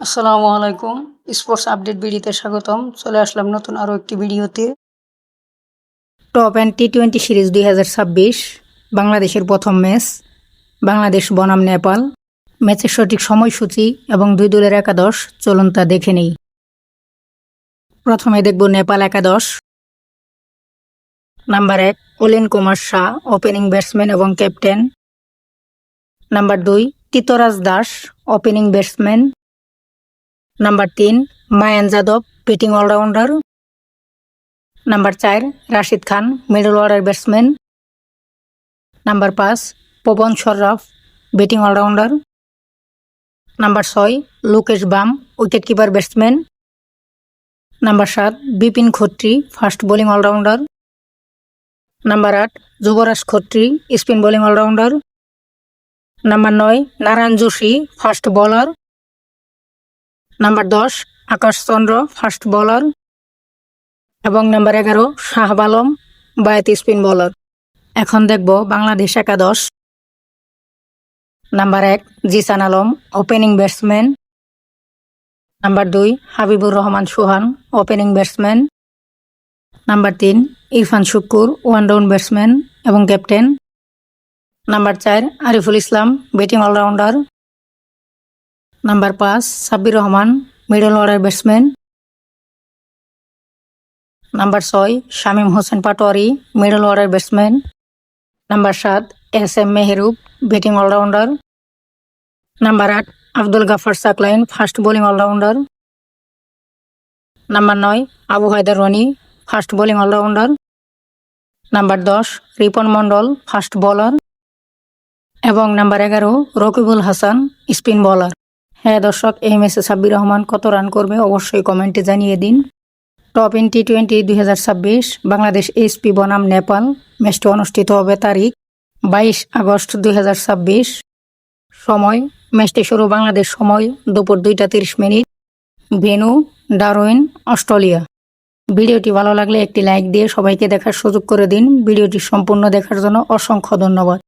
আসসালামু আলাইকুম। Sports update ভিডিওতে স্বাগতম। চলে আসলাম নতুন আরও একটি ভিডিওতে। টপ অ্যান্ড টি-20 সিরিজ 2026 বাংলাদেশের প্রথম ম্যাচ, বাংলাদেশ বনাম নেপাল। ম্যাচের সঠিক সময়সূচি এবং দুই দলের একাদশ চলুন তা দেখে নেই। প্রথমে দেখব নেপাল একাদশ। Number 1 Alin Kumar Shah, opening batsman এবং captain. Number 2 Titraj Das, opening batsman. Number 3 Mayan Yadav, batting all rounder. Number 4 Rashid Khan, middle order batsman. Number 5 Pawan Sarraf, batting all rounder. Number 6 Lokesh Bam, wicket keeper batsman. Number 7 Bipin Khatri, fast bowling all rounder. Number 8 Yuvraj Khatri, spin bowling all rounder. Number 9 Narayan Joshi, fast bowler. Number 10 Akash Chand, fast bowler. এবং number 11 Shahab Alam, বায়াতি spin bowler. এখন দেখব বাংলাদেশ একাদশ। Number 1 Zeeshan Alam, opening batsman. Number 2 Habibur Rahman Sohan, opening batsman. Number 3 Irfan Shukkur, one down batsman এবং captain. Number 4 Ariful Islam, batting all rounder. Number 5 Sabbir Rahman, middle order batsman. Number 6 Shamim Hossain Patwari, middle order batsman. Number 7 S M. Mehrob, batting all rounder. Number 8 Abdul Gaffar Saqlain, fast bowling all rounder. Number 9 Abu Haider Rony, fast bowling all rounder. Number 10 Ripon Mondol, fast bowler. এবং number 11 Rakibul Hasan, spin bowler. হ্যাঁ দর্শক, এই ম্যাচে সাব্বির রহমান কত run করবে অবশ্যই কমেন্টে জানিয়ে দিন। টপ ইন টি-20 2026 বাংলাদেশ এসপি বনাম নেপাল। ম্যাচটি অনুষ্ঠিত হবে তারিখ 22 আগস্ট 2026। সময় ম্যাচটি শুরু বাংলাদেশ সময় দুপুর 2টা 30 মিনিট। Venue Darwin, Australia. ভিডিওটি ভালো লাগলে একটি লাইক দিয়ে সবাইকে দেখার সুযোগ করে দিন। ভিডিওটি সম্পূর্ণ দেখার জন্য অসংখ্য ধন্যবাদ।